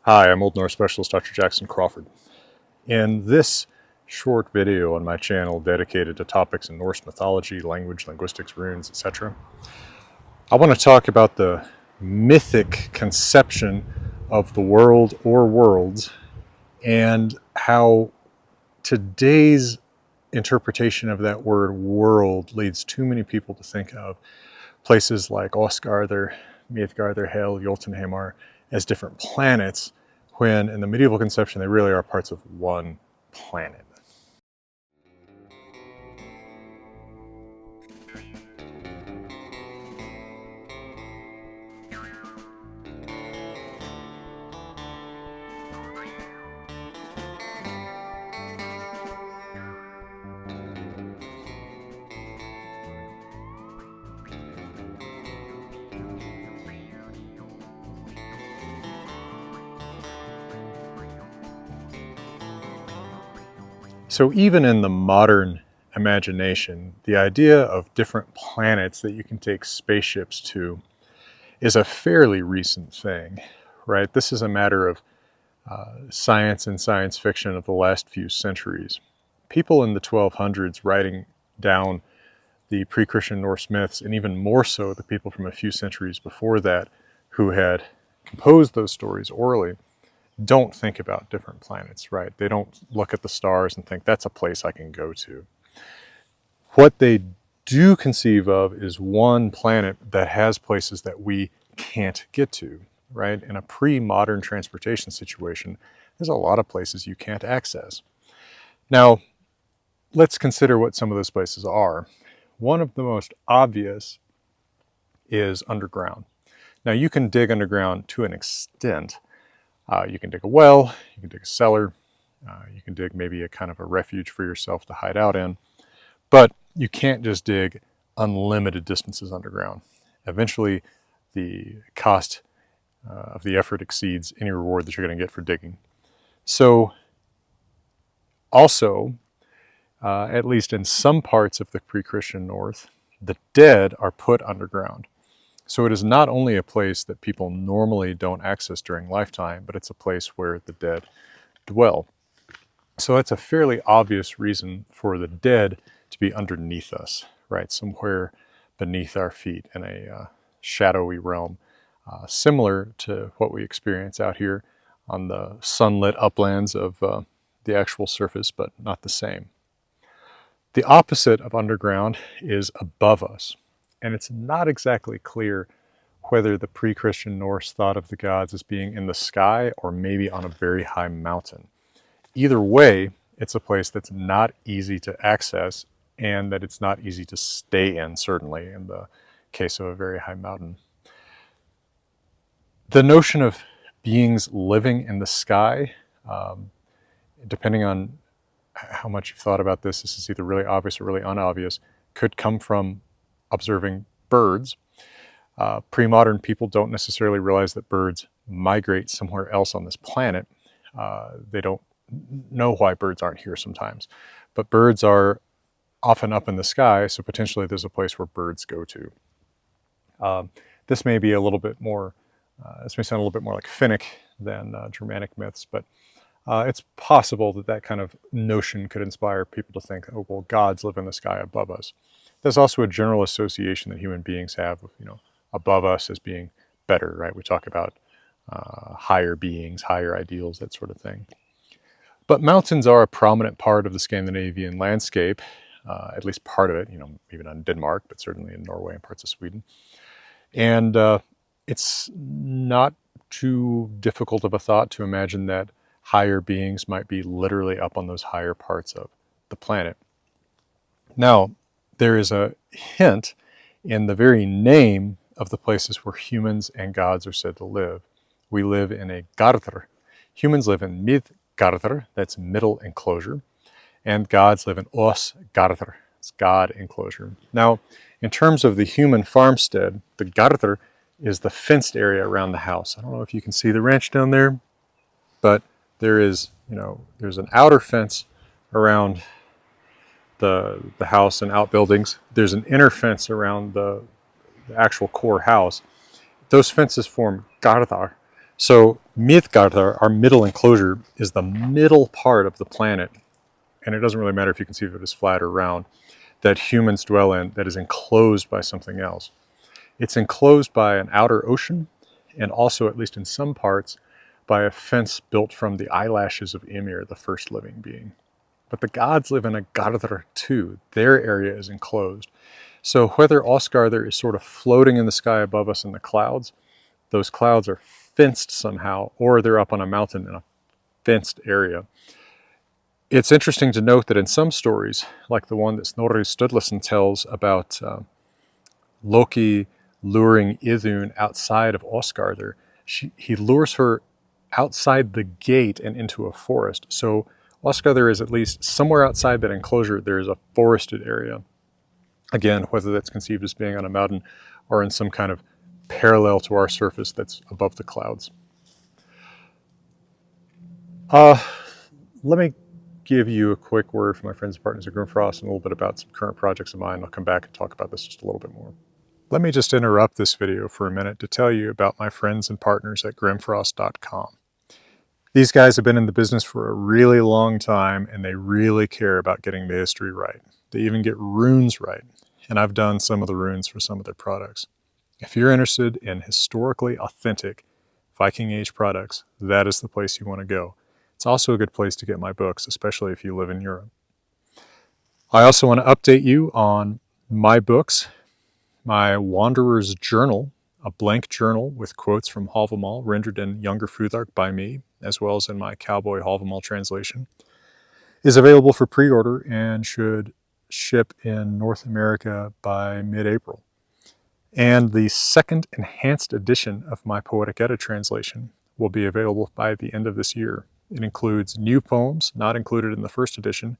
Hi, I'm Old Norse Specialist Dr. Jackson Crawford. In this short video on my channel dedicated to topics in Norse mythology, language, linguistics, runes, etc., I want to talk about the mythic conception of the world or worlds and how today's interpretation of that word world leads too many people to think of places like Asgard, Mythgard, Hel, Jotunheimar as different planets, when in the medieval conception they really are parts of one planet. So even in the modern imagination, the idea of different planets that you can take spaceships to is a fairly recent thing, right? This is a matter of science and science fiction of the last few centuries. People in the 1200s writing down the pre-Christian Norse myths, and even more so the people from a few centuries before that who had composed those stories orally, don't think about different planets, right? They don't look at the stars and think that's a place I can go to. What they do conceive of is one planet that has places that we can't get to, right? In a pre-modern transportation situation, there's a lot of places you can't access. Now, let's consider what some of those places are. One of the most obvious is underground. Now, you can dig underground to an extent. You can dig a well, you can dig a cellar, you can dig maybe a kind of a refuge for yourself to hide out in, but you can't just dig unlimited distances underground. Eventually, the cost of the effort exceeds any reward that you're going to get for digging. So, also, at least in some parts of the pre-Christian North, the dead are put underground. So it is not only a place that people normally don't access during lifetime, but it's a place where the dead dwell. So that's a fairly obvious reason for the dead to be underneath us, right? Somewhere beneath our feet in a shadowy realm, similar to what we experience out here on the sunlit uplands of the actual surface, but not the same. The opposite of underground is above us. And it's not exactly clear whether the pre-Christian Norse thought of the gods as being in the sky or maybe on a very high mountain. Either way, it's a place that's not easy to access and that it's not easy to stay in, certainly in the case of a very high mountain. The notion of beings living in the sky, depending on how much you've thought about this is either really obvious or really unobvious, could come from observing birds. Pre-modern people don't necessarily realize that birds migrate somewhere else on this planet. They don't know why birds aren't here sometimes. But birds are often up in the sky, so potentially there's a place where birds go to. This may be a little bit more, this may sound a little bit more like Finnic than Germanic myths, but it's possible that that kind of notion could inspire people to think, oh, well, gods live in the sky above us. There's also a general association that human beings have of, above us as being better, right? We talk about higher beings, higher ideals, that sort of thing. But mountains are a prominent part of the Scandinavian landscape, at least part of it, maybe not in Denmark, but certainly in Norway and parts of Sweden. And it's not too difficult of a thought to imagine that higher beings might be literally up on those higher parts of the planet. Now, there is a hint in the very name of the places where humans and gods are said to live. We live in a gardr. Humans live in mythgardr, that's middle enclosure, and gods live in Asgard, it's God enclosure. Now, in terms of the human farmstead, the gardr is the fenced area around the house. I don't know if you can see the ranch down there, but there is, there's an outer fence around the house and outbuildings. There's an inner fence around the actual core house. Those fences form gardar, So Midgard, our middle enclosure, is the middle part of the planet, and it doesn't really matter if you conceive of it as flat or round, that humans dwell in that is enclosed by something else. It's enclosed by an outer ocean, and also, at least in some parts, by a fence built from the eyelashes of Ymir, the first living being. But the gods live in a Gardr too. Their area is enclosed. So whether Asgard is sort of floating in the sky above us in the clouds, those clouds are fenced somehow, or they're up on a mountain in a fenced area. It's interesting to note that in some stories, like the one that Snorri Sturluson tells about Loki luring Idun outside of Asgard, he lures her outside the gate and into a forest. So Asgard is at least somewhere outside that enclosure, there is a forested area. Again, whether that's conceived as being on a mountain or in some kind of parallel to our surface that's above the clouds. Let me give you a quick word from my friends and partners at Grimfrost and a little bit about some current projects of mine. I'll come back and talk about this just a little bit more. Let me just interrupt this video for a minute to tell you about my friends and partners at Grimfrost.com. These guys have been in the business for a really long time, and they really care about getting the history right. They even get runes right, and I've done some of the runes for some of their products. If you're interested in historically authentic Viking Age products, that is the place you want to go. It's also a good place to get my books, especially if you live in Europe. I also want to update you on my books, my Wanderer's Journal, a blank journal with quotes from Havamal rendered in Younger Futhark by me, as well as in my Cowboy Havamal translation, is available for pre-order and should ship in North America by mid-April. And the second enhanced edition of my Poetic Edda translation will be available by the end of this year. It includes new poems not included in the first edition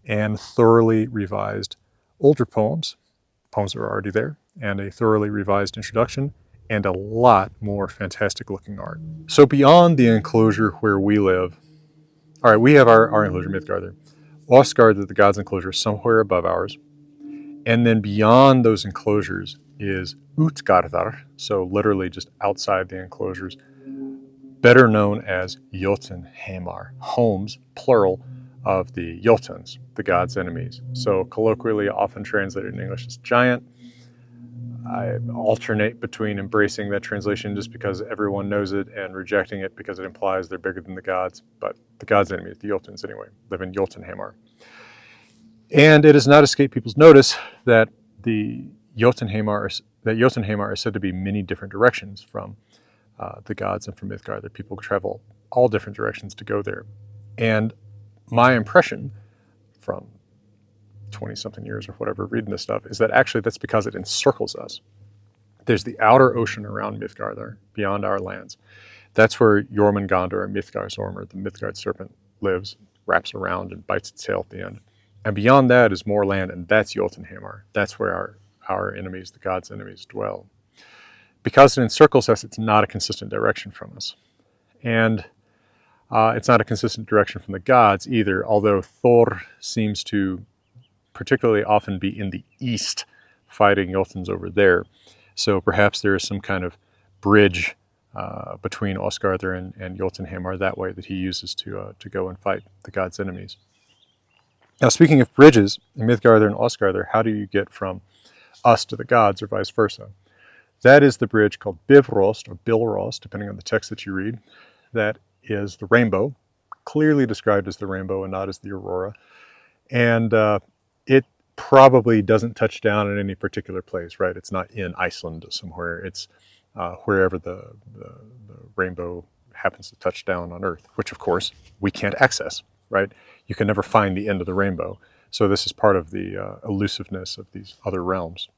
and thoroughly revised older poems that are already there, and a thoroughly revised introduction, and a lot more fantastic looking art. So beyond the enclosure where we live, all right, we have our enclosure, Midgard. Asgard, the god's enclosure, somewhere above ours. And then beyond those enclosures is Utgardar, so literally just outside the enclosures, better known as Jotunheimar, homes, plural, of the Jotuns, the god's enemies. So colloquially often translated in English as giant. I alternate between embracing that translation just because everyone knows it and rejecting it because it implies they're bigger than the gods. But the gods' enemies, the Jotuns anyway, live in Jotunheimar. And it has not escaped people's notice that the Jotunheimar is said to be many different directions from the gods and from Midgard, that people travel all different directions to go there. And my impression from 20-something years or whatever reading this stuff is that actually that's because it encircles us. There's the outer ocean around Midgard, beyond our lands. That's where Jormungandr, or Midgardsormr, the Midgard serpent, lives, wraps around and bites its tail at the end. And beyond that is more land, and that's Jotunheimar. That's where our enemies, the gods' enemies, dwell. Because it encircles us, it's not a consistent direction from us. And it's not a consistent direction from the gods either, although Thor seems to particularly often be in the east, fighting Jotuns over there. So perhaps there is some kind of bridge between Asgard and Jotunheimar that way that he uses to go and fight the gods' enemies. Now, speaking of bridges, in Midgard and Asgard, how do you get from us to the gods or vice versa? That is the bridge called Bifrost, or Bilrost, depending on the text that you read. That is the rainbow, clearly described as the rainbow and not as the aurora. And it probably doesn't touch down in any particular place, right? It's not in Iceland somewhere. It's wherever the rainbow happens to touch down on Earth, which of course we can't access, right? You can never find the end of the rainbow. So this is part of the elusiveness of these other realms.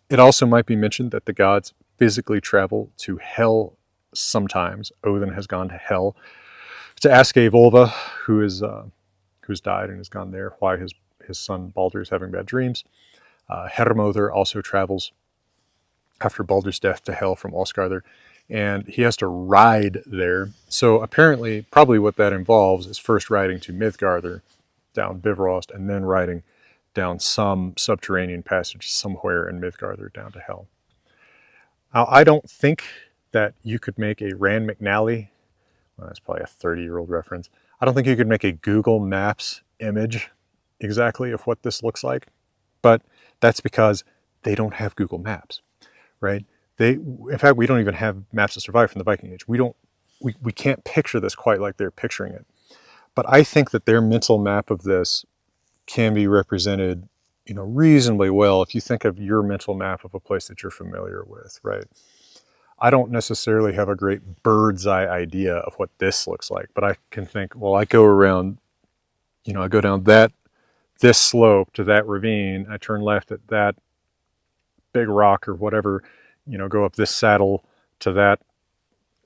It also might be mentioned that the gods physically travel to Hell sometimes. Odin has gone to Hell to ask Volva, who's died and has gone there, why his son Baldur is having bad dreams. Hermodr also travels after Baldur's death to Hell from Asgard, and he has to ride there. So apparently, probably what that involves is first riding to Midgard, down Bifrost, and then riding down some subterranean passage somewhere in Midgard down to Hell. Now, I don't think that you could make a Rand McNally, well, that's probably a 30-year-old reference. I don't think you could make a Google Maps image exactly of what this looks like, but that's because they don't have Google Maps, right? In fact, we don't even have maps that survive from the Viking Age. We can't picture this quite like they're picturing it. But I think that their mental map of this can be represented, reasonably well if you think of your mental map of a place that you're familiar with, right? I don't necessarily have a great bird's eye idea of what this looks like, but I can think, well, I go around, I go down this slope to that ravine, I turn left at that big rock or whatever, go up this saddle to that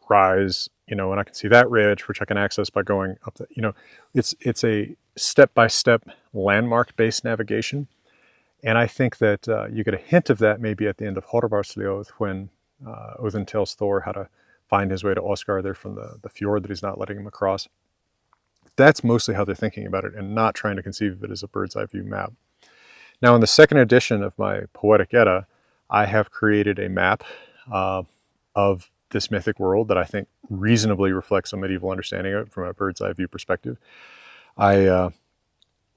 rise, and I can see that ridge, which I can access by going up it's a step-by-step landmark-based navigation. And I think that you get a hint of that maybe at the end of Horvarsfljóð when Odin tells Thor how to find his way to Asgard there from the fjord that he's not letting him across. That's mostly how they're thinking about it and not trying to conceive of it as a bird's eye view map. Now, in the second edition of my Poetic Edda, I have created a map of this mythic world that I think reasonably reflects a medieval understanding of it from a bird's eye view perspective. I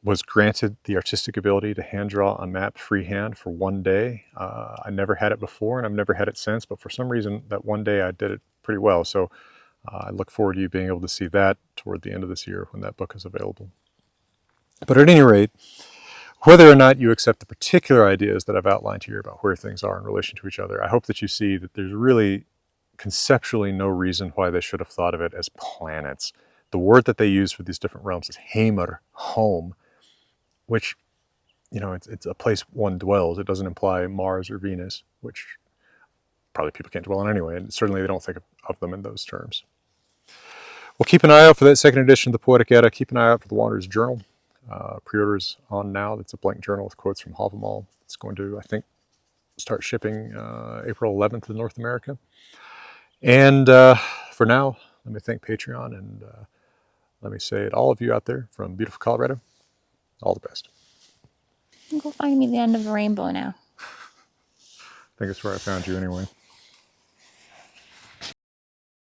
was granted the artistic ability to hand draw a map freehand for one day. I never had it before and I've never had it since, but for some reason that one day I did it pretty well. So I look forward to you being able to see that toward the end of this year when that book is available. But at any rate, whether or not you accept the particular ideas that I've outlined here about where things are in relation to each other, I hope that you see that there's really conceptually no reason why they should have thought of it as planets. The word that they use for these different realms is heimr, home, which, it's a place one dwells. It doesn't imply Mars or Venus, which probably people can't dwell on anyway, and certainly they don't think of them in those terms. Well, keep an eye out for that second edition of the Poetic Edda. Keep an eye out for the Wanderer's Journal. Pre-orders on now. It's a blank journal with quotes from Havamal. It's going to, I think, start shipping April 11th in North America. And for now, let me thank Patreon and let me say to all of you out there from beautiful Colorado, all the best. Go find me the end of the rainbow now. I think it's where I found you anyway.